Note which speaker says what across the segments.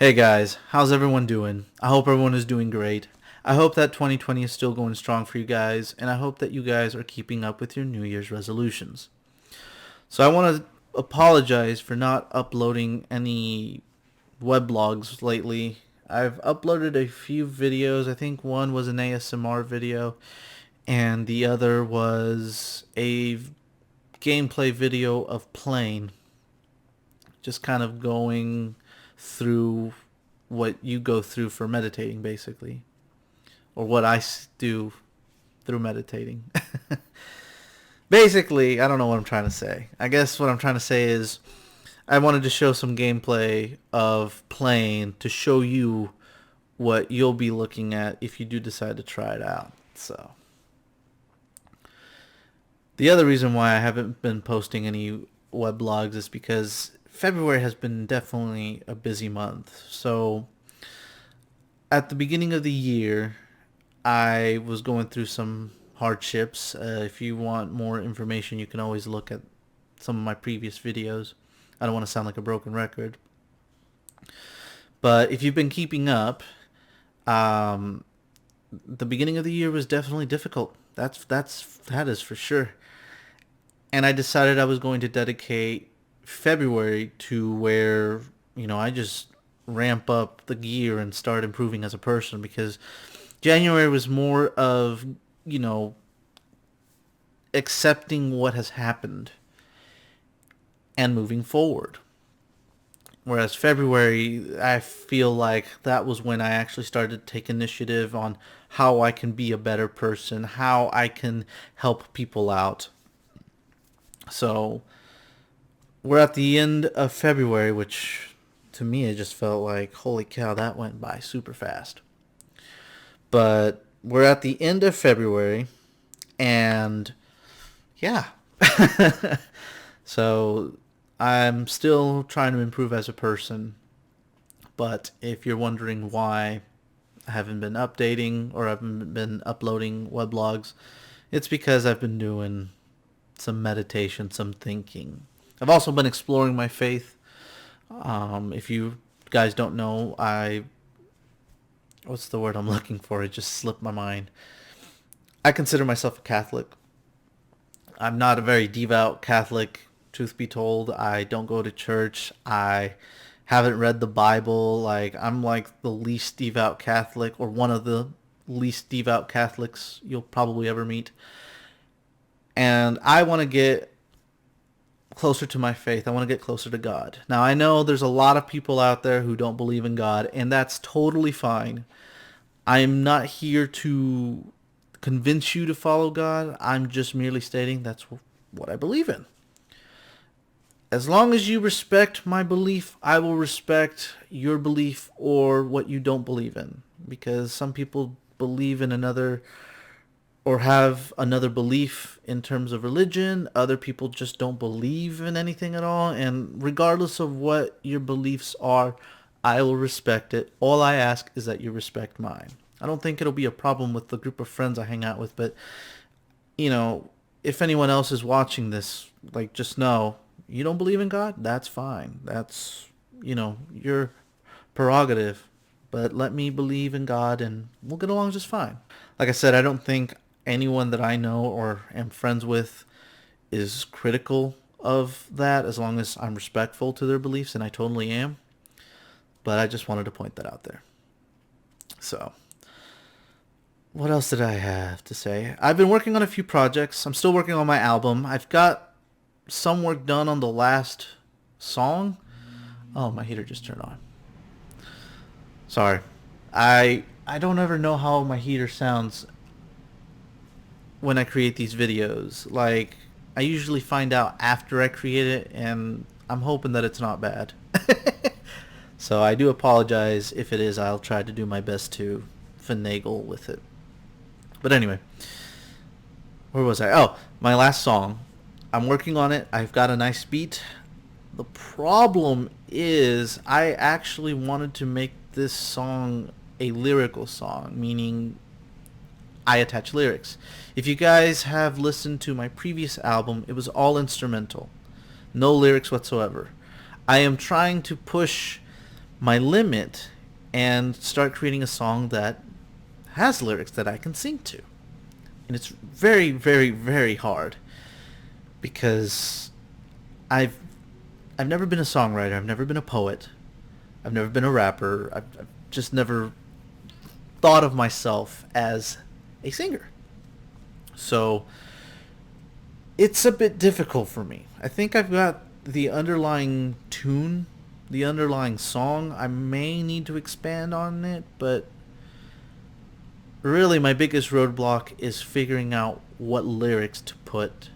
Speaker 1: Hey guys, how's everyone doing? I hope everyone is doing great. I hope that 2020 is still going strong for you guys, and I hope that you guys are keeping up with your New Year's resolutions. So I want to apologize for not uploading any weblogs lately. I've uploaded a few videos. I think one was an ASMR video, and the other was a gameplay video of playing. Just kind of going through what you go through for meditating, basically, or what I do through meditating. Basically, I don't know what I'm trying to say. I guess what I'm trying to say is I wanted to show some gameplay of playing to show you what you'll be looking at if you do decide to try it out. So the other reason why I haven't been posting any weblogs is because February has been definitely a busy month. So at the beginning of the year, I was going through some hardships. If you want more information, you can always look at some of my previous videos. I don't want to sound like a broken record. But if you've been keeping up, um, the beginning of the year was definitely difficult. That is for sure. And I decided I was going to dedicate February to where, I just ramp up the gear and start improving as a person, because January was more of, you know, accepting what has happened and moving forward. Whereas February, I feel like that was when I actually started to take initiative on how I can be a better person, how I can help people out. So we're at the end of February, which to me it just felt like, holy cow, that went by super fast. But we're at the end of February, and yeah. So I'm still trying to improve as a person. But if you're wondering why I haven't been updating or haven't been uploading weblogs, it's because I've been doing some meditation, some thinking. I've also been exploring my faith. If you guys don't know, what's the word I'm looking for? It just slipped my mind. I consider myself a Catholic. I'm not a very devout Catholic, truth be told. I don't go to church. I haven't read the Bible. I'm like the least devout Catholic, or one of the least devout Catholics you'll probably ever meet. And I want to get closer to my faith. I want to get closer to God. Now, I know there's a lot of people out there who don't believe in God, and that's totally fine. I'm not here to convince you to follow God. I'm just merely stating that's what I believe in. As long as you respect my belief, I will respect your belief or what you don't believe in. Because some people believe in another or have another belief in terms of religion. Other people just don't believe in anything at all. And regardless of what your beliefs are, I will respect it. All I ask is that you respect mine. I don't think it'll be a problem with the group of friends I hang out with, but, if anyone else is watching this, just know, you don't believe in God? That's fine. That's, your prerogative. But let me believe in God and we'll get along just fine. Like I said, I don't think anyone that I know or am friends with is critical of that, as long as I'm respectful to their beliefs, and I totally am. But I just wanted to point that out there. So, what else did I have to say? I've been working on a few projects. I'm still working on my album. I've got some work done on the last song. Oh, my heater just turned on. Sorry. I don't ever know how my heater sounds when I create these videos. I usually find out after I create it, and I'm hoping that it's not bad. So I do apologize if it is. I'll try to do my best to finagle with it. But anyway, where was I? Oh, my last song. I'm working on it. I've got a nice beat. The problem is I actually wanted to make this song a lyrical song, meaning I attach lyrics. If you guys have listened to my previous album, it was all instrumental. No lyrics whatsoever. I am trying to push my limit and start creating a song that has lyrics that I can sing to. And it's very, very, very hard because I've I've never been a songwriter. I've never been a poet. I've never been a rapper. I've just never thought of myself as a singer. So it's a bit difficult for me. I think I've got the underlying tune, the underlying song. I may need to expand on it, but really my biggest roadblock is figuring out what lyrics to put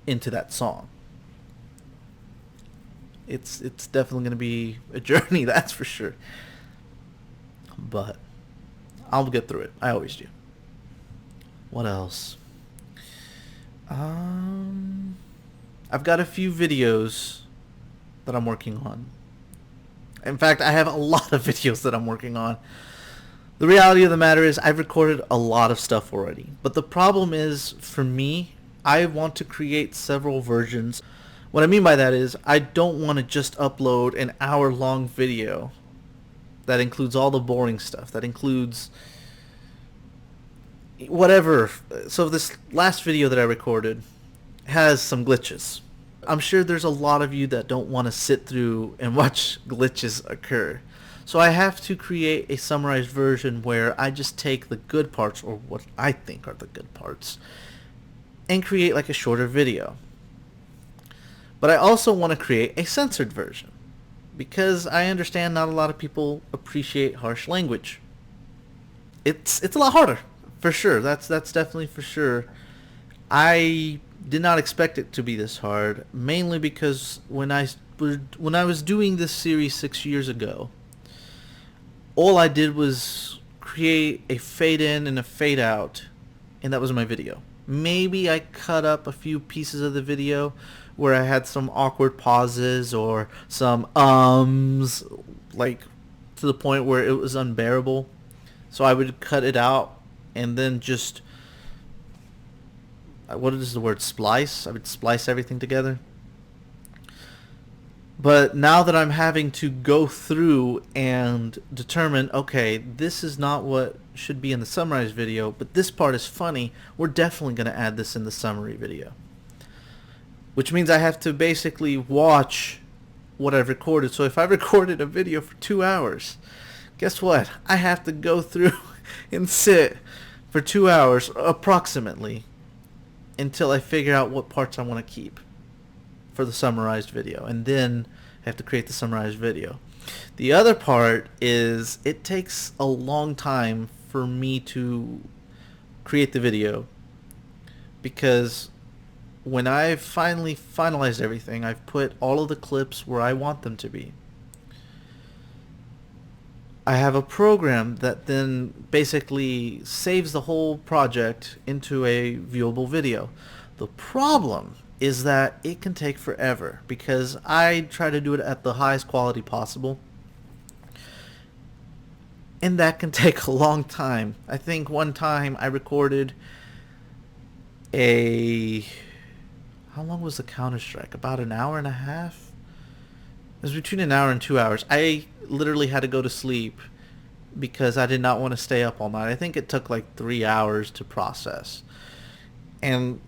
Speaker 1: into that song. It's definitely going to be a journey, that's for sure. But I'll get through it. I always do. What else? I've got a few videos that I'm working on. In fact, I have a lot of videos that I'm working on. The reality of the matter is I've recorded a lot of stuff already. But the problem is, for me, I want to create several versions. What I mean by that is I don't want to just upload an hour-long video that includes all the boring stuff, that includes whatever. So this last video that I recorded has some glitches. I'm sure there's a lot of you that don't want to sit through and watch glitches occur. So I have to create a summarized version where I just take the good parts, or what I think are the good parts, and create like a shorter video. But I also want to create a censored version, because I understand not a lot of people appreciate harsh language. It's a lot harder, for sure. That's definitely for sure. I did not expect it to be this hard, mainly because when I was doing this series 6 years ago, all I did was create a fade in and a fade out, and that was my video. Maybe I cut up a few pieces of the video where I had some awkward pauses or some like to the point where it was unbearable. So I would cut it out and then just, what is the word, splice? I would splice everything together. But now that I'm having to go through and determine, okay, this is not what should be in the summarized video, but this part is funny, we're definitely going to add this in the summary video. Which means I have to basically watch what I've recorded. So if I recorded a video for 2 hours, guess what? I have to go through and sit for 2 hours approximately until I figure out what parts I want to keep for the summarized video, and then I have to create the summarized video. The other part is it takes a long time for me to create the video, because when I've finally finalized everything, I've put all of the clips where I want them to be. I have a program that then basically saves the whole project into a viewable video. The problem is that it can take forever, because I try to do it at the highest quality possible, and that can take a long time. I think one time I recorded how long was the Counter-Strike? About an hour and a half? It was between an hour and 2 hours. I literally had to go to sleep because I did not want to stay up all night. I think it took like 3 hours to process. And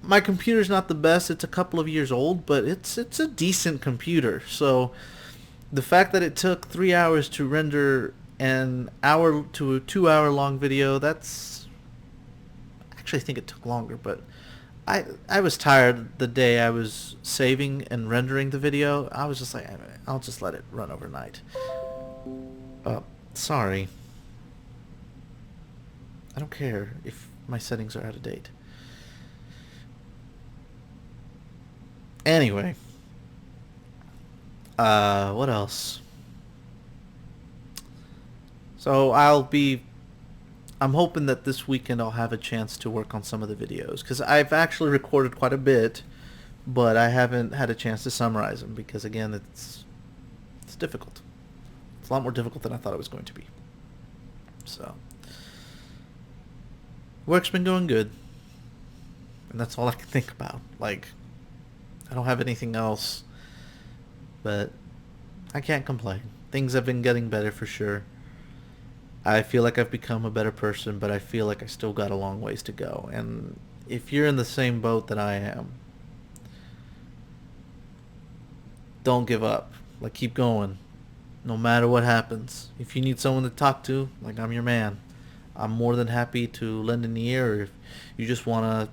Speaker 1: my computer's not the best. It's a couple of years old, but it's a decent computer. So the fact that it took 3 hours to render an hour to a 2 hour long video, that's actually, I think it took longer, but I was tired the day I was saving and rendering the video. I was just like, I'll just let it run overnight. Sorry. I don't care if my settings are out of date. Anyway. What else? So I'm hoping that this weekend I'll have a chance to work on some of the videos, because I've actually recorded quite a bit, but I haven't had a chance to summarize them, because again, it's difficult. It's a lot more difficult than I thought it was going to be. So work's been going good, and that's all I can think about. Like, I don't have anything else, but I can't complain. Things have been getting better for sure. I feel like I've become a better person, but I feel like I still got a long ways to go. And if you're in the same boat that I am, don't give up. Like, keep going. No matter what happens. If you need someone to talk to, like, I'm your man. I'm more than happy to lend an ear. Or if you just want to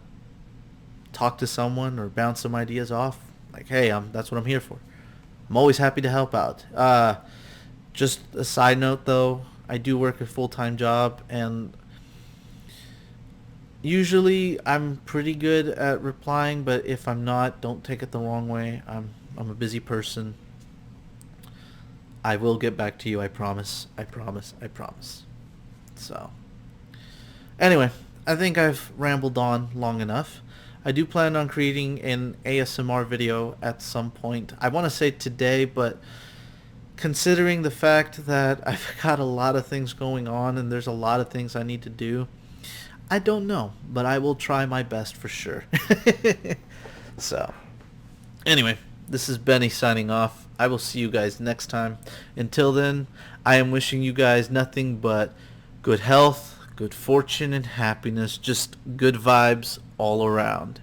Speaker 1: talk to someone or bounce some ideas off, like, hey, that's what I'm here for. I'm always happy to help out. Just a side note, though, I do work a full-time job, and usually I'm pretty good at replying, but if I'm not, don't take it the wrong way. I'm a busy person. I will get back to you, I promise. I promise. I promise. So, anyway, I think I've rambled on long enough. I do plan on creating an ASMR video at some point. I want to say today, but considering the fact that I've got a lot of things going on and there's a lot of things I need to do, I don't know, but I will try my best for sure. So, anyway, this is Benny signing off. I will see you guys next time. Until then, I am wishing you guys nothing but good health, good fortune, and happiness. Just good vibes all around.